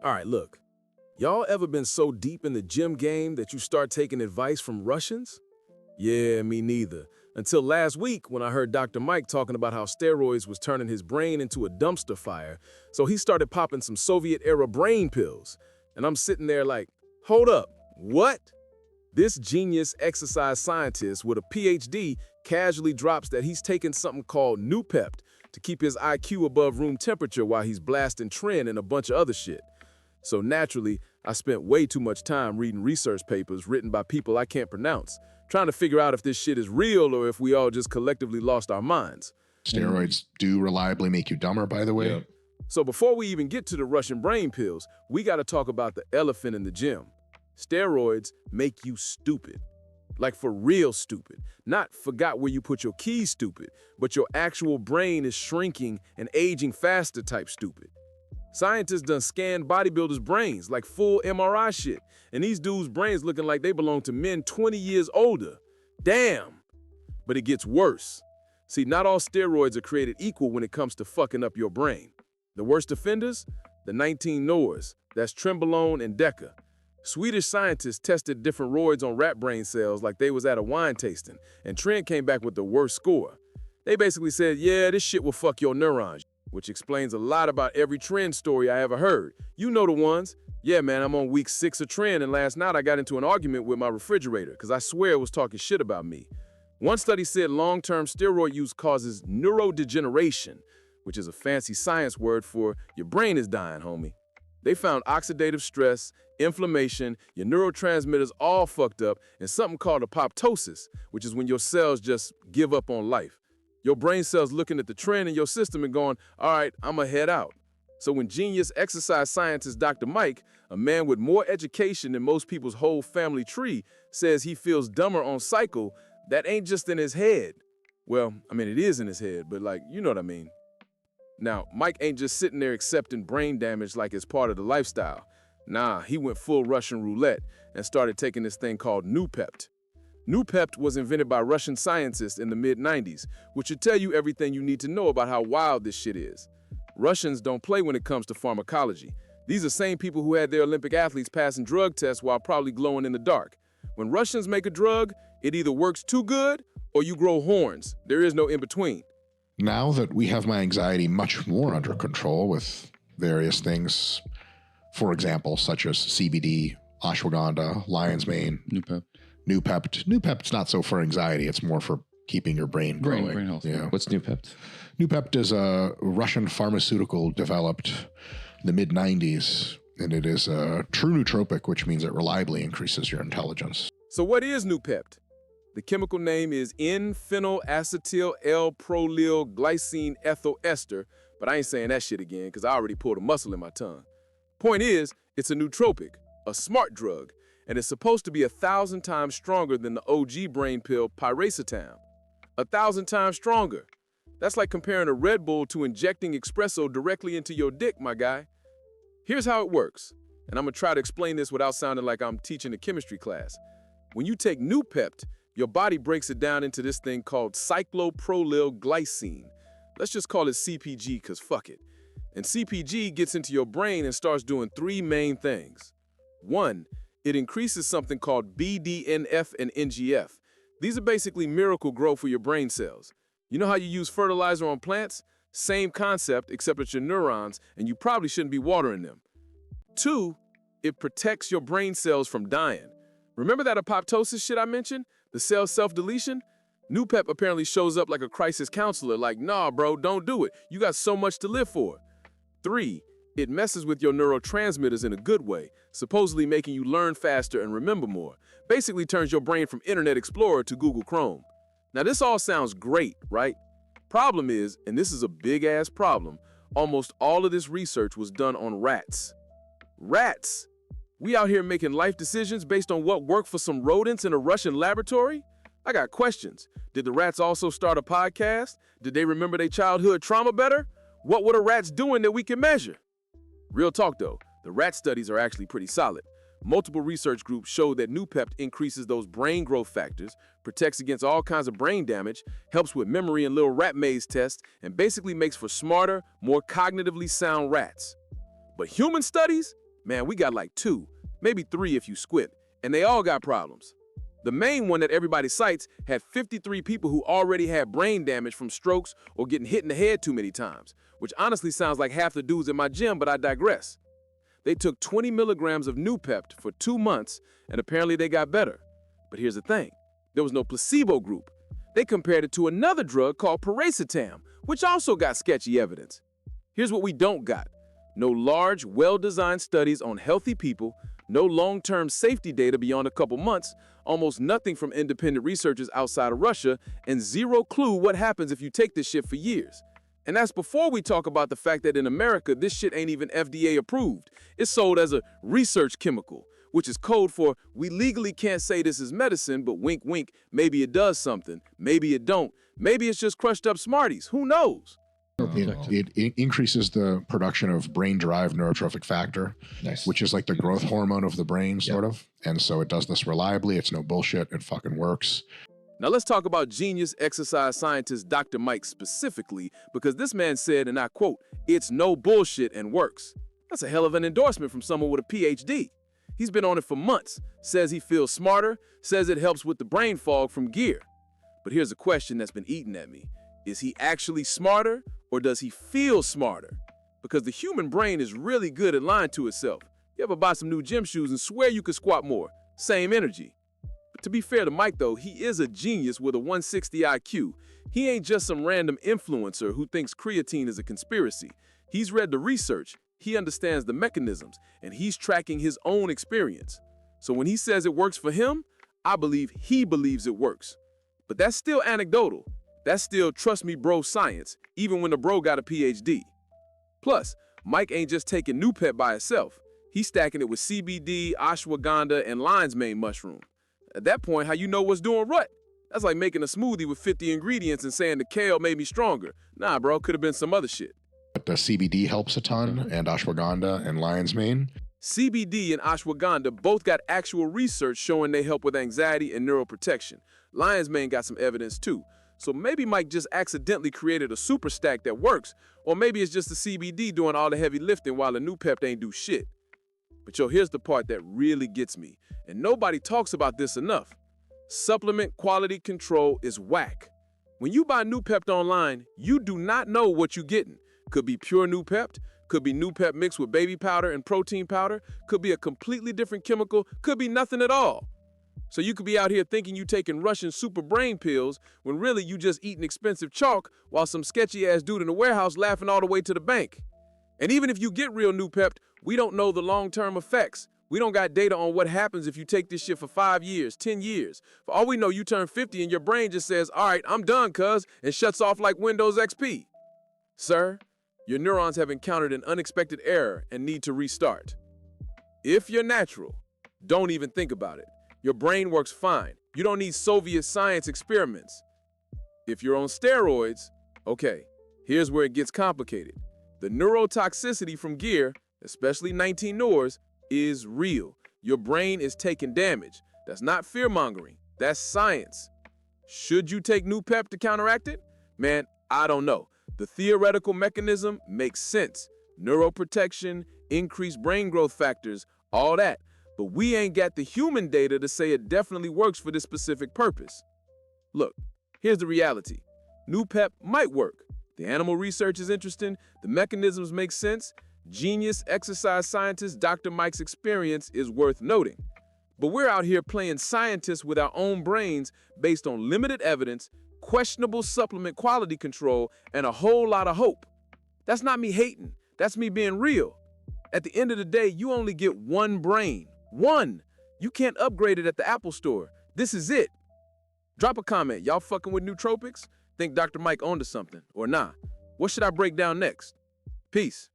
All right, look. Y'all ever been so deep in the gym game that you start taking advice from Russians? Yeah, me neither. Until last week when I heard Dr. Mike talking about how steroids was turning his brain into a dumpster fire, so he started popping some Soviet-era brain pills. And I'm sitting there like, hold up, what? This genius exercise scientist with a PhD casually drops that he's taking something called Noopept to keep his IQ above room temperature while he's blasting Tren and a bunch of other shit. So naturally, I spent way too much time reading research papers written by people I can't pronounce, trying to figure out if this shit is real or if we all just collectively lost our minds. Steroids do reliably make you dumber, by the way. Yeah. So before we even get to the Russian brain pills, we got to talk about the elephant in the gym. Steroids make you stupid. Like for real stupid. Not forgot where you put your keys stupid, but your actual brain is shrinking and aging faster type stupid. Scientists done scanned bodybuilders' brains like full MRI shit, and these dudes' brains looking like they belong to men 20 years older. Damn! But it gets worse. See, not all steroids are created equal when it comes to fucking up your brain. The worst offenders? The 19 knowers. That's Trenbolone and Deca. Swedish scientists tested different roids on rat brain cells like they was at a wine tasting, and Trent came back with the worst score. They basically said, yeah, this shit will fuck your neurons, which explains a lot about every Trend story I ever heard. You know the ones. Yeah, man, I'm on week 6 of Trend, and last night I got into an argument with my refrigerator because I swear it was talking shit about me. One study said long-term steroid use causes neurodegeneration, which is a fancy science word for your brain is dying, homie. They found oxidative stress, inflammation, your neurotransmitters all fucked up, and something called apoptosis, which is when your cells just give up on life. Your brain cells looking at the trend in your system and going, all right, I'ma head out. So when genius exercise scientist Dr. Mike, a man with more education than most people's whole family tree, says he feels dumber on cycle, that ain't just in his head. Well, I mean, it is in his head, but like, you know what I mean. Now, Mike ain't just sitting there accepting brain damage like it's part of the lifestyle. Nah, he went full Russian roulette and started taking this thing called Noopept. Noopept was invented by Russian scientists in the mid-90s, which should tell you everything you need to know about how wild this shit is. Russians don't play when it comes to pharmacology. These are same people who had their Olympic athletes passing drug tests while probably glowing in the dark. When Russians make a drug, it either works too good or you grow horns. There is no in-between. Now that we have my anxiety much more under control with various things, for example, such as CBD, ashwagandha, lion's mane, Noopept. Noopept's not so for anxiety, it's more for keeping your brain growing. Brain health. Yeah. What's Noopept? Noopept is a Russian pharmaceutical developed in the mid-90s, and it is a true nootropic, which means it reliably increases your intelligence. So what is Noopept? The chemical name is N-phenylacetyl L-prolyl glycine ethyl ester, but I ain't saying that shit again because I already pulled a muscle in my tongue. Point is, it's a nootropic, a smart drug, and it's supposed to be 1,000 times stronger than the OG brain pill piracetam. 1,000 times stronger. That's like comparing a Red Bull to injecting espresso directly into your dick, my guy. Here's how it works, and I'm gonna try to explain this without sounding like I'm teaching a chemistry class. When you take Noopept, your body breaks it down into this thing called cycloprolyl glycine. Let's just call it CPG, cause fuck it. And CPG gets into your brain and starts doing 3 main things. 1, it increases something called BDNF and NGF. These are basically miracle grow for your brain cells. You know how you use fertilizer on plants? Same concept, except it's your neurons, and you probably shouldn't be watering them. 2, it protects your brain cells from dying. Remember that apoptosis shit I mentioned? The cell self-deletion? Noopept apparently shows up like a crisis counselor, like, nah, bro, don't do it. You got so much to live for. 3, it messes with your neurotransmitters in a good way, supposedly making you learn faster and remember more. Basically turns your brain from Internet Explorer to Google Chrome. Now this all sounds great, right? Problem is, and this is a big-ass problem, almost all of this research was done on rats. Rats! We out here making life decisions based on what worked for some rodents in a Russian laboratory? I got questions. Did the rats also start a podcast? Did they remember their childhood trauma better? What were the rats doing that we can measure? Real talk though, the rat studies are actually pretty solid. Multiple research groups show that Noopept increases those brain growth factors, protects against all kinds of brain damage, helps with memory and little rat maze tests, and basically makes for smarter, more cognitively sound rats. But human studies? Man, we got like 2, maybe 3 if you squint, and they all got problems. The main one that everybody cites had 53 people who already had brain damage from strokes or getting hit in the head too many times, which honestly sounds like half the dudes in my gym, but I digress. They took 20 milligrams of Noopept for 2 months, and apparently they got better. But here's the thing. There was no placebo group. They compared it to another drug called paracetam, which also got sketchy evidence. Here's what we don't got. No large, well-designed studies on healthy people, no long-term safety data beyond a couple months, almost nothing from independent researchers outside of Russia, and zero clue what happens if you take this shit for years. And that's before we talk about the fact that in America, this shit ain't even FDA approved. It's sold as a research chemical, which is code for we legally can't say this is medicine, but wink, wink, maybe it does something, maybe it don't. Maybe it's just crushed up Smarties, who knows? It increases the production of brain-derived neurotrophic factor, which is like the growth hormone of the brain, sort of. And so it does this reliably. It's no bullshit. It fucking works. Now let's talk about genius exercise scientist Dr. Mike specifically, because this man said, and I quote, "It's no bullshit and works." That's a hell of an endorsement from someone with a PhD. He's been on it for months, says he feels smarter, says it helps with the brain fog from gear. But here's a question that's been eating at me. Is he actually smarter, or does he feel smarter? Because the human brain is really good at lying to itself. You ever buy some new gym shoes and swear you could squat more? Same energy. But to be fair to Mike though, he is a genius with a 160 IQ. He ain't just some random influencer who thinks creatine is a conspiracy. He's read the research, he understands the mechanisms, and he's tracking his own experience. So when he says it works for him, I believe he believes it works. But that's still anecdotal. That's still trust me bro science, even when the bro got a PhD. Plus, Mike ain't just taking Noopept by itself. He's stacking it with CBD, ashwagandha, and lion's mane mushroom. At that point, how you know what's doing what? That's like making a smoothie with 50 ingredients and saying the kale made me stronger. Nah, bro, could have been some other shit. But the CBD helps a ton, and ashwagandha and lion's mane. CBD and ashwagandha both got actual research showing they help with anxiety and neuroprotection. Lion's mane got some evidence too. So maybe Mike just accidentally created a super stack that works, or maybe it's just the CBD doing all the heavy lifting while the Noopept ain't do shit. But yo, here's the part that really gets me, and nobody talks about this enough. Supplement quality control is whack. When you buy Noopept online, you do not know what you're getting. Could be pure Noopept, could be Noopept mixed with baby powder and protein powder, could be a completely different chemical, could be nothing at all. So you could be out here thinking you taking Russian super brain pills when really you just eating expensive chalk while some sketchy ass dude in the warehouse laughing all the way to the bank. And even if you get real Noopept, we don't know the long-term effects. We don't got data on what happens if you take this shit for 5 years, 10 years. For all we know, you turn 50 and your brain just says, all right, I'm done, cuz, and shuts off like Windows XP. Sir, your neurons have encountered an unexpected error and need to restart. If you're natural, don't even think about it. Your brain works fine. You don't need Soviet science experiments. If you're on steroids, okay, here's where it gets complicated. The neurotoxicity from gear, especially 19-nors, is real. Your brain is taking damage. That's not fear-mongering. That's science. Should you take Noopept to counteract it? Man, I don't know. The theoretical mechanism makes sense. Neuroprotection, increased brain growth factors, all that. But we ain't got the human data to say it definitely works for this specific purpose. Look, here's the reality. Noopept might work. The animal research is interesting, the mechanisms make sense. Genius exercise scientist Dr. Mike's experience is worth noting. But we're out here playing scientists with our own brains based on limited evidence, questionable supplement quality control, and a whole lot of hope. That's not me hating, that's me being real. At the end of the day, you only get one brain. One. You can't upgrade it at the Apple store. This is it. Drop a comment. Y'all fucking with nootropics? Think Dr. Mike onto something? Or nah? What should I break down next? Peace.